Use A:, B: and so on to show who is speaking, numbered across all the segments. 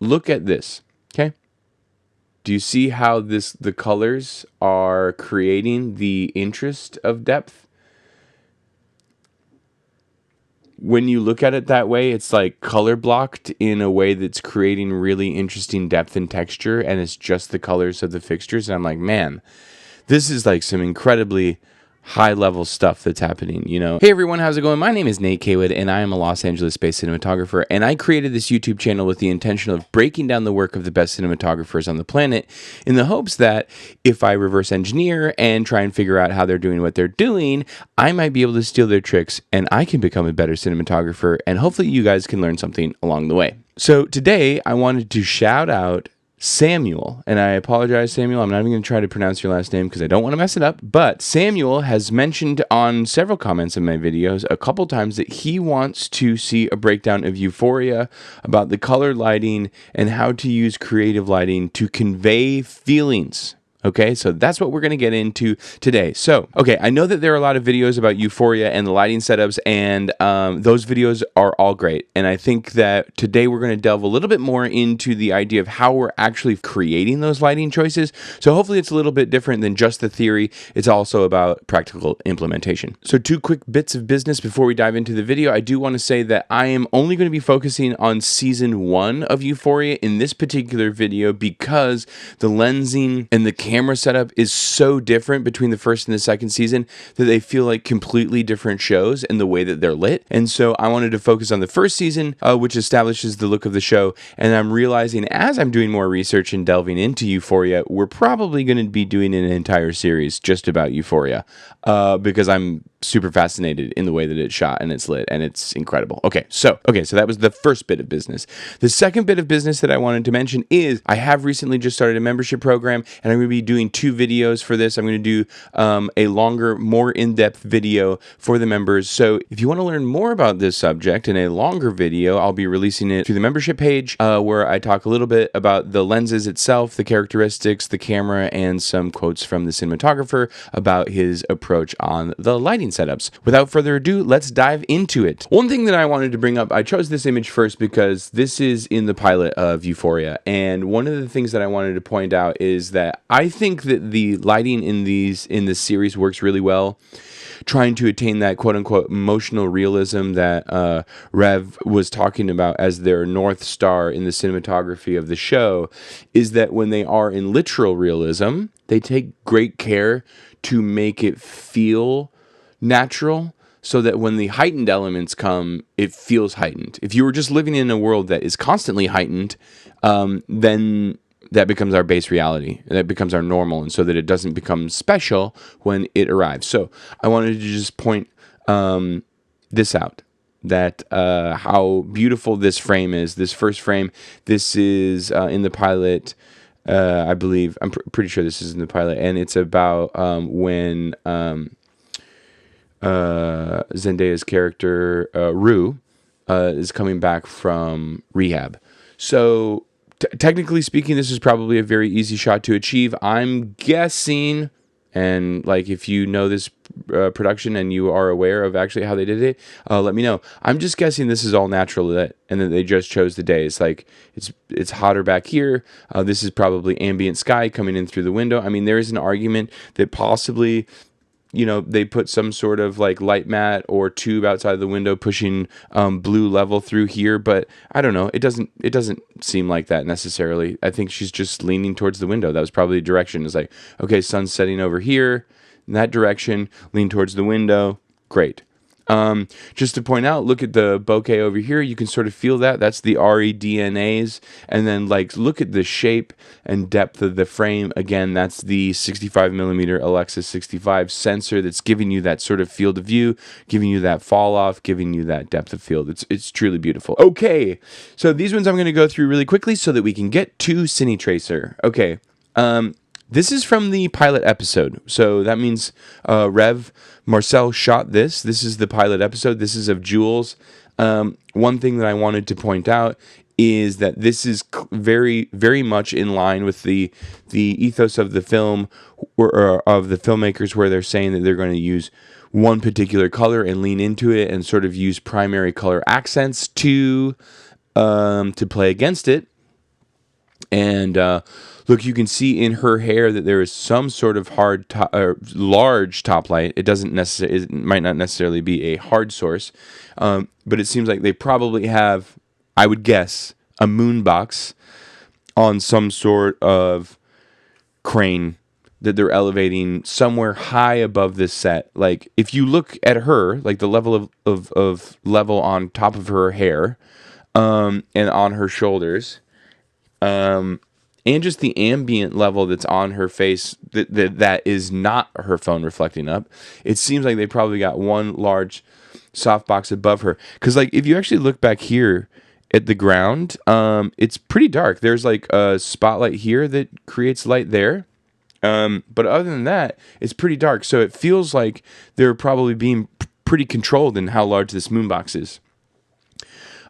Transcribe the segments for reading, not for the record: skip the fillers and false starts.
A: look at this, okay? Do you see how the colors are creating the interest of depth? When you look at it that way, it's like color blocked in a way that's creating really interesting depth and texture, and it's just the colors of the fixtures. And I'm like, man, this is like some incredibly high level stuff that's happening, you know? Hey everyone, how's it going? My name is Nate Caywood and I am a Los Angeles based cinematographer, and I created this YouTube channel with the intention of breaking down the work of the best cinematographers on the planet in the hopes that if I reverse engineer and try and figure out how they're doing what they're doing, I might be able to steal their tricks and I can become a better cinematographer, and hopefully you guys can learn something along the way. So today I wanted to shout out Samuel, and I apologize, Samuel, I'm not even going to try to pronounce your last name because I don't want to mess it up, but Samuel has mentioned on several comments in my videos a couple times that he wants to see a breakdown of Euphoria, about the color lighting and how to use creative lighting to convey feelings. Okay, so that's what we're going to get into today. So, okay, I know that there are a lot of videos about Euphoria and the lighting setups, and those videos are all great. And I think that today we're going to delve a little bit more into the idea of how we're actually creating those lighting choices. So hopefully it's a little bit different than just the theory. It's also about practical implementation. So 2 quick bits of business before we dive into the video. I do want to say that I am only going to be focusing on season 1 of Euphoria in this particular video because the lensing and the camera setup is so different between the first and the second season that they feel like completely different shows in the way that they're lit. And so I wanted to focus on the first season, which establishes the look of the show. And I'm realizing as I'm doing more research and delving into Euphoria, we're probably going to be doing an entire series just about Euphoria because I'm super fascinated in the way that it's shot and it's lit and it's incredible. Okay, so that was the first bit of business. The second bit of business that I wanted to mention is I have recently just started a membership program, and I'm going to be doing 2 videos for this. I'm going to do a longer, more in-depth video for the members. So if you want to learn more about this subject in a longer video, I'll be releasing it through the membership page where I talk a little bit about the lenses itself, the characteristics, the camera, and some quotes from the cinematographer about his approach on the lighting setups. Without further ado, let's dive into it. One thing that I wanted to bring up, I chose this image first because this is in the pilot of Euphoria, and one of the things that I wanted to point out is that I think that the lighting in this series works really well, trying to attain that quote-unquote emotional realism that Rev was talking about as their North Star in the cinematography of the show, is that when they are in literal realism, they take great care to make it feel natural, so that when the heightened elements come, it feels heightened. If you were just living in a world that is constantly heightened, then that becomes our base reality. That becomes our normal, and so that it doesn't become special when it arrives. So I wanted to just point this out, that how beautiful this frame is. This first frame, this is in the pilot, I believe. I'm pretty sure this is in the pilot, and it's about when Zendaya's character Rue is coming back from rehab. So technically speaking, this is probably a very easy shot to achieve. I'm guessing, and like if you know this production and you are aware of actually how they did it, let me know. I'm just guessing this is all natural lit, and that they just chose the day. It's like it's hotter back here. This is probably ambient sky coming in through the window. I mean, there is an argument that possibly, you know, they put some sort of like light mat or tube outside the window pushing blue level through here, but I don't know. It doesn't seem like that necessarily. I think she's just leaning towards the window. That was probably the direction. It's like, okay, sun's setting over here in that direction, lean towards the window. Great. Just to point out, look at the bokeh over here. You can sort of feel that. That's the REDNAs. And then like look at the shape and depth of the frame. Again, that's the 65mm Alexa 65 sensor that's giving you that sort of field of view, giving you that fall off, giving you that depth of field. It's truly beautiful. Okay, so these ones I'm going to go through really quickly so that we can get to Cinetracer. Okay. This is from the pilot episode. So that means Rev Marcel shot this. This is the pilot episode. This is of Jules. One thing that I wanted to point out is that this is very, very much in line with the ethos of the film, or of the filmmakers, where they're saying that they're going to use one particular color and lean into it and sort of use primary color accents to play against it. And look, you can see in her hair that there is some sort of large top light. It might not necessarily be a hard source, but it seems like they probably have, I would guess, a moon box on some sort of crane that they're elevating somewhere high above this set. Like if you look at her, like the level of level on top of her hair, and on her shoulders, and just the ambient level that's on her face that is not her phone reflecting up, it seems like they probably got one large softbox above her. Because like if you actually look back here at the ground, it's pretty dark. There's like a spotlight here that creates light there. But other than that, it's pretty dark. So it feels like they're probably being pretty controlled in how large this moonbox is.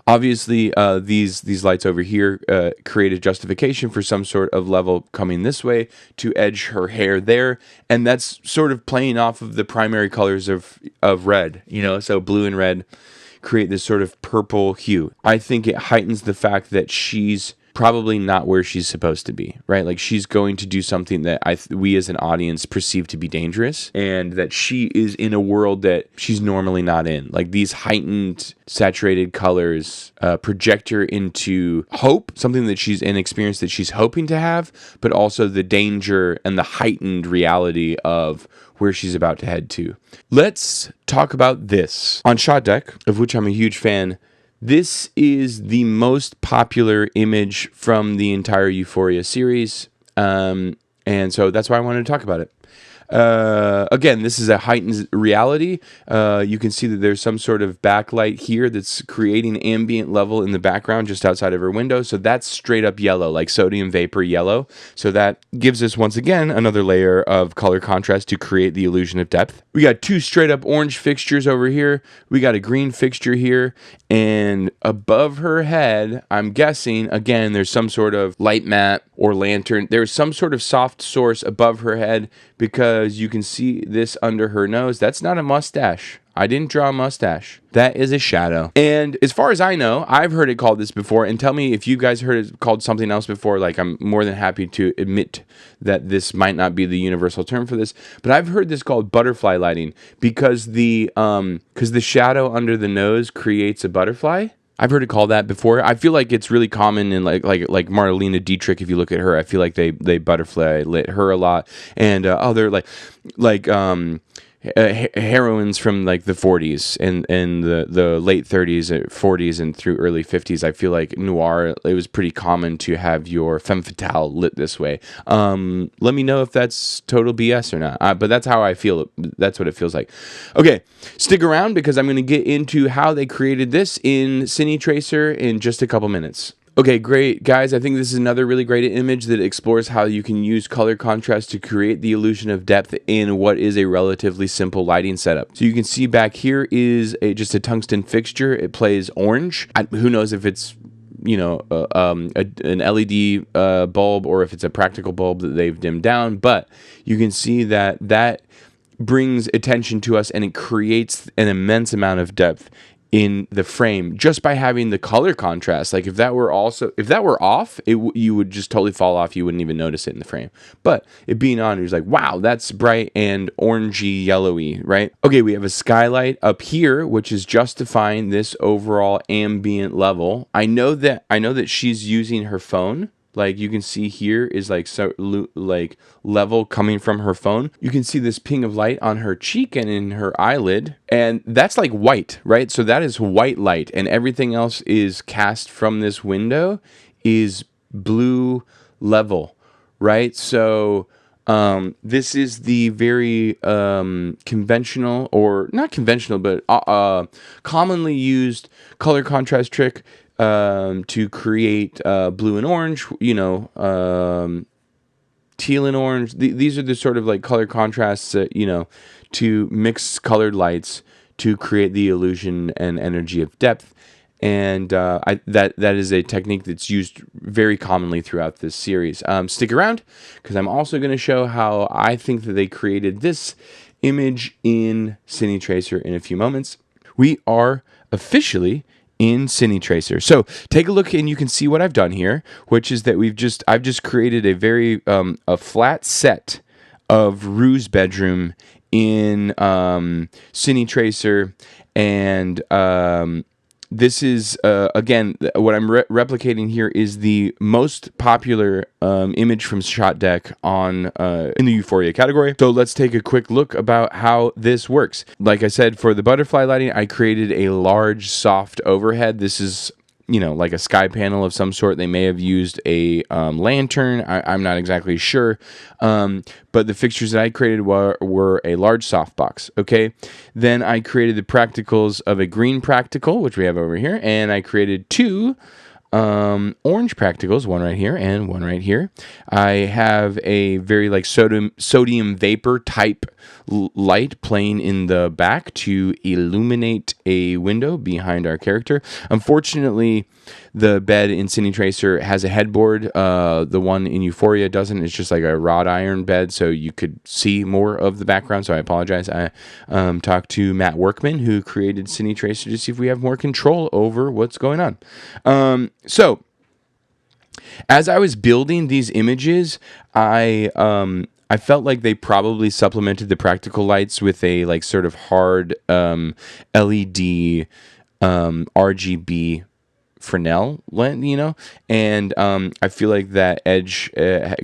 A: Obviously, these lights over here create a justification for some sort of level coming this way to edge her hair there, and that's sort of playing off of the primary colors of red, so blue and red create this sort of purple hue. I think it heightens the fact that she's probably not where she's supposed to be, right? Like she's going to do something that we as an audience perceive to be dangerous, and that she is in a world that she's normally not in. Like these heightened, saturated colors project her into hope, something that she's an experience that she's hoping to have, but also the danger and the heightened reality of where she's about to head to. Let's talk about this. On Shot Deck, of which I'm a huge fan, this is the most popular image from the entire Euphoria series, and so that's why I wanted to talk about it. Again, this is a heightened reality. You can see that there's some sort of backlight here that's creating ambient level in the background just outside of her window. So that's straight up yellow, like sodium vapor yellow. So that gives us, once again, another layer of color contrast to create the illusion of depth. We got two straight up orange fixtures over here. We got a green fixture here. And above her head, I'm guessing, again, there's some sort of light mat or lantern. There's some sort of soft source above her head, because you can see this under her nose. That's not a mustache. I didn't draw a mustache. That is a shadow. And as far as I know, I've heard it called this before. And tell me if you guys heard it called something else before. Like, I'm more than happy to admit that this might not be the universal term for this. But I've heard this called butterfly lighting, because the shadow under the nose creates a butterfly. I've heard it called that before. I feel like it's really common in like Marlene Dietrich. If you look at her, I feel like they butterfly lit her a lot, and other heroines from like the 40s and the late 30s, 40s, and through early 50s. I feel like noir, it was pretty common to have your femme fatale lit this way. Let me know if that's total BS or not. But that's how I feel. That's what it feels like. Okay, stick around, because I'm going to get into how they created this in cinematographer in just a couple minutes. Okay, great. Guys, I think this is another really great image that explores how you can use color contrast to create the illusion of depth in what is a relatively simple lighting setup. So you can see back here is just a tungsten fixture. It plays orange. Who knows if it's an LED bulb or if it's a practical bulb that they've dimmed down, but you can see that brings attention to us, and it creates an immense amount of depth in the frame just by having the color contrast. Like if that were off, you would just totally fall off. You wouldn't even notice it in the frame. But it being on, you're like, wow, that's bright and orangey yellowy, right? Okay, we have a skylight up here, which is justifying this overall ambient level. I know that she's using her phone. Like you can see here is like level coming from her phone. You can see this ping of light on her cheek and in her eyelid, and that's like white, right? So that is white light, and everything else is cast from this window is blue level, right? So this is the very conventional, or not conventional, but commonly used color contrast trick to create blue and orange, teal and orange. These are the sort of like color contrasts, to mix colored lights to create the illusion and energy of depth. And that is a technique that's used very commonly throughout this series. Stick around, because I'm also going to show how I think that they created this image in cinematographer in a few moments. We are officially in cinetracer. So take a look and you can see what I've done here, which is that I've just created a very a flat set of Rue's bedroom in cinetracer, and this is again what I'm replicating here is the most popular image from Shot Deck on in the Euphoria category. So let's take a quick look about how this works. Like I said, for the butterfly lighting, I created a large soft overhead. This is, you know, like a sky panel of some sort. They may have used a lantern. I'm not exactly sure. But the fixtures that I created were a large softbox. Okay. Then I created the practicals of a green practical, which we have over here. And I created two orange practicals, one right here and one right here. I have a very like sodium vapor type light playing in the back to illuminate a window behind our character. Unfortunately, the bed in cinetracer has a headboard. The one in Euphoria doesn't. It's just like a wrought iron bed, so you could see more of the background. So I apologize. I talked to Matt Workman, who created cinetracer, to see if we have more control over what's going on. So as I was building these images, I felt like they probably supplemented the practical lights with a like sort of hard LED RGB Fresnel lens, you know, and I feel like that edge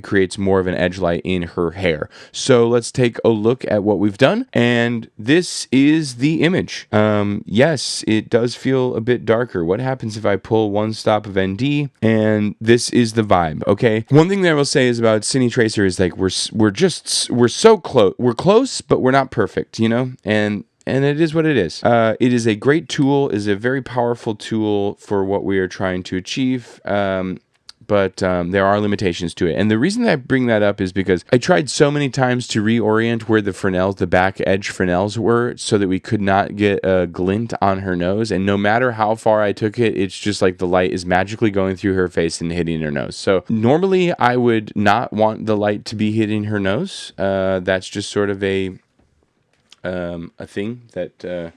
A: creates more of an edge light in her hair. So let's take a look at what we've done, and this is the image. Yes, it does feel a bit darker. What happens if I pull one stop of ND? And this is the vibe. Okay, one thing that I will say is about cinetracer is like we're so close. We're close, but we're not perfect, you know, and it is what it is. It is a great tool, is a very powerful tool for what we are trying to achieve, but there are limitations to it. And the reason that I bring that up is because I tried so many times to reorient where the Fresnels, the back edge Fresnels were, so that we could not get a glint on her nose. And no matter how far I took it, it's just like the light is magically going through her face and hitting her nose. So normally I would not want the light to be hitting her nose. That's just sort of a thing that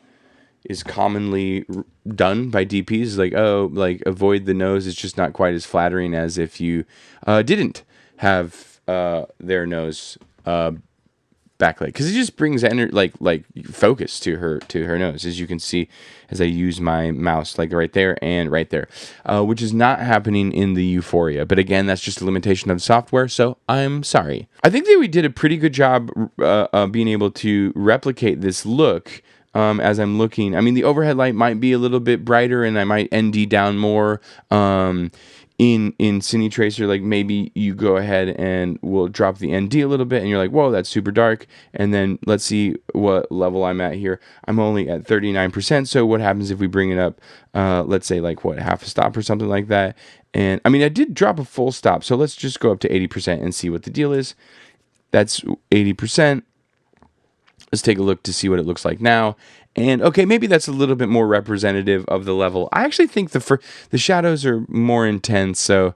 A: is commonly done by DPs, like, oh, like avoid the nose. It's just not quite as flattering as if you didn't have their nose backlit, because it just brings like focus to her nose, as you can see as I use my mouse, like right there and right there, which is not happening in the Euphoria. But again, that's just a limitation of the software, so I'm sorry. I think that we did a pretty good job being able to replicate this look. As I'm looking, I mean, the overhead light might be a little bit brighter, and I might ND down more. In cinetracer, like maybe you go ahead and we'll drop the ND a little bit, and you're like, whoa, that's super dark. And then let's see what level I'm at here. I'm only at 39%. So what happens if we bring it up, let's say like what, half a stop or something like that? And I mean, I did drop a full stop, so let's just go up to 80% and see what the deal is. That's 80%. Let's take a look to see what it looks like now. And okay, maybe that's a little bit more representative of the level. I actually think the shadows are more intense. So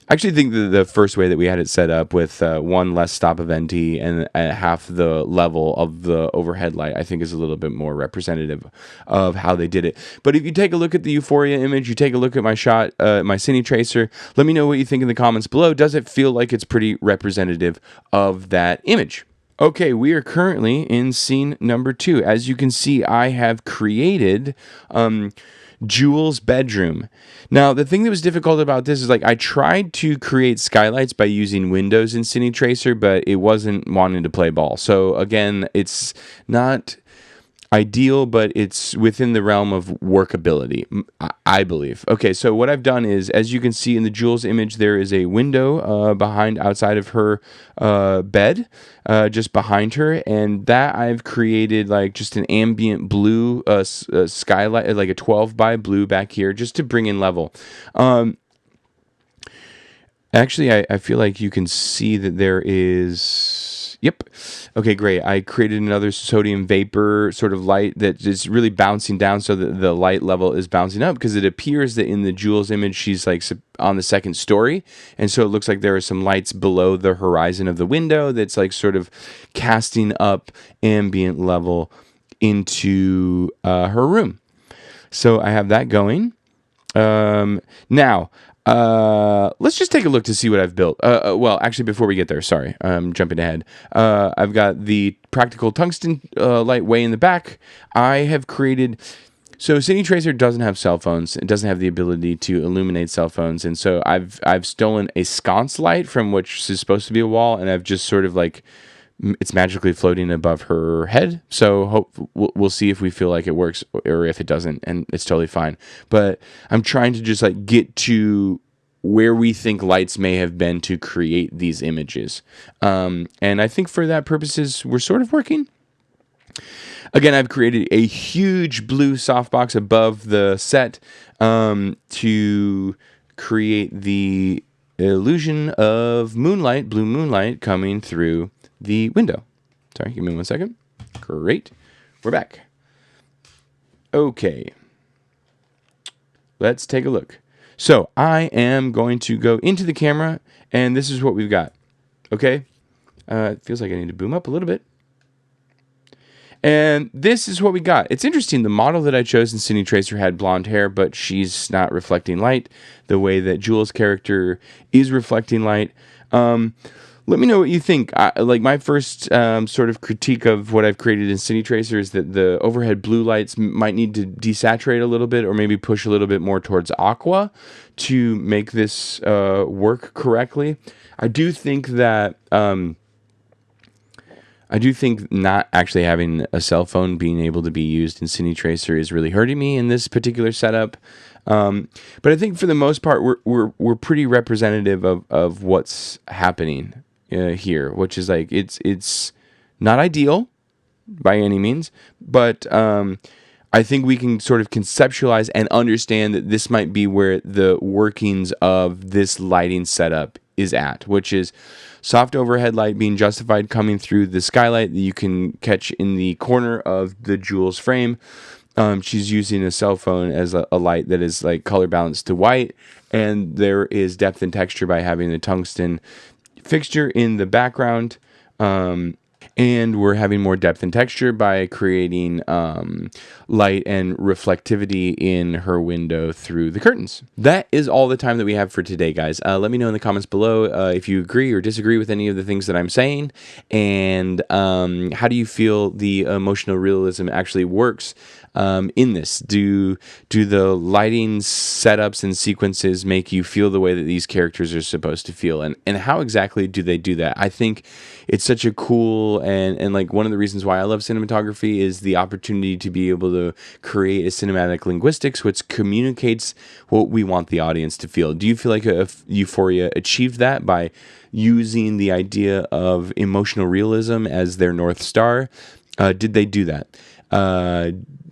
A: I actually think the first way that we had it set up with one less stop of ND and half the level of the overhead light, I think is a little bit more representative of how they did it. But if you take a look at the Euphoria image, you take a look at my shot, my cinetracer, let me know what you think in the comments below. Does it feel like it's pretty representative of that image? Okay, we are currently in scene number 2. As you can see, I have created Jules' bedroom. Now, the thing that was difficult about this is like I tried to create skylights by using windows in cinetracer, but it wasn't wanting to play ball. So again, it's not ideal, but it's within the realm of workability, I believe. Okay, so what I've done is, as you can see in the Jules image, there is a window outside of her bed, just behind her, and that I've created like just an ambient blue skylight, like a 12 by blue back here, just to bring in level. Actually, I feel like you can see that there is... Yep. Okay, great. I created another sodium vapor sort of light that is really bouncing down, so that the light level is bouncing up, because it appears that in the Jules image, she's like on the second story. And so it looks like there are some lights below the horizon of the window that's like sort of casting up ambient level into her room. So I have that going. Now, let's just take a look to see what I've built. Well, actually, before we get there, sorry, I'm jumping ahead. I've got the practical tungsten light way in the back. I have created. So cinetracer doesn't have cell phones. It doesn't have the ability to illuminate cell phones, and so I've stolen a sconce light from which is supposed to be a wall, and I've just sort of like it's magically floating above her head. So we'll see if we feel like it works or if it doesn't, and it's totally fine. But I'm trying to just like get to where we think lights may have been to create these images, and I think for that purposes we're sort of working. Again, I've created a huge blue softbox above the set to create the illusion of moonlight, blue moonlight coming through the window. Sorry, give me 1 second. Great. We're back. Okay. Let's take a look. So I am going to go into the camera, and this is what we've got. Okay? It feels like I need to boom up a little bit. And this is what we got. It's interesting. The model that I chose in cinetracer had blonde hair, but she's not reflecting light the way that Jules' character is reflecting light. Let me know what you think. Like my first sort of critique of what I've created in cinetracer is that the overhead blue lights might need to desaturate a little bit or maybe push a little bit more towards aqua to make this work correctly. I do think that... I do think not actually having a cell phone being able to be used in cinetracer is really hurting me in this particular setup. But I think for the most part, we're pretty representative of what's happening here, which is like it's not ideal by any means, but I think we can sort of conceptualize and understand that this might be where the workings of this lighting setup is at, which is soft overhead light being justified coming through the skylight that you can catch in the corner of the Jules frame. She's using a cell phone as a light that is like color balanced to white, and there is depth and texture by having the tungsten fixture in the background. And we're having more depth and texture by creating light and reflectivity in her window through the curtains. That is all the time that we have for today, guys. Let me know in the comments below if you agree or disagree with any of the things that I'm saying, and how do you feel the emotional realism actually works in this? Do the lighting setups and sequences make you feel the way that these characters are supposed to feel, and how exactly do they do that? I think it's such a cool and like one of the reasons why I love cinematography is the opportunity to be able to create a cinematic linguistics which communicates what we want the audience to feel. Do you feel like Euphoria achieved that by using the idea of emotional realism as their North Star? Did they do that?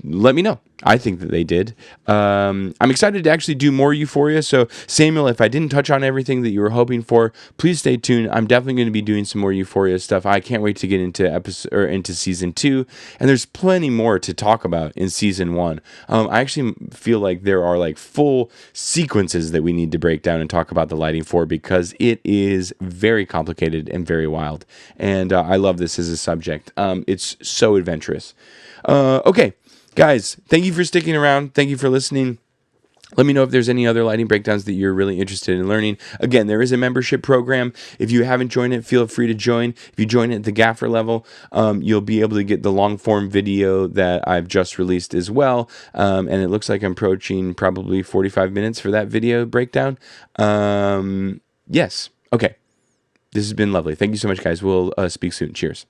A: Let me know. I think that they did. I'm excited to actually do more Euphoria. So, Samuel, if I didn't touch on everything that you were hoping for, please stay tuned. I'm definitely going to be doing some more Euphoria stuff. I can't wait to get into season 2, and there's plenty more to talk about in season 1. I actually feel like there are like full sequences that we need to break down and talk about the lighting for because it is very complicated and very wild. And I love this as a subject. It's so adventurous. Okay. Guys, thank you for sticking around. Thank you for listening. Let me know if there's any other lighting breakdowns that you're really interested in learning. Again, there is a membership program. If you haven't joined it, feel free to join. If you join it at the gaffer level, you'll be able to get the long form video that I've just released as well. And it looks like I'm approaching probably 45 minutes for that video breakdown. Yes. Okay. This has been lovely. Thank you so much, guys. We'll speak soon. Cheers.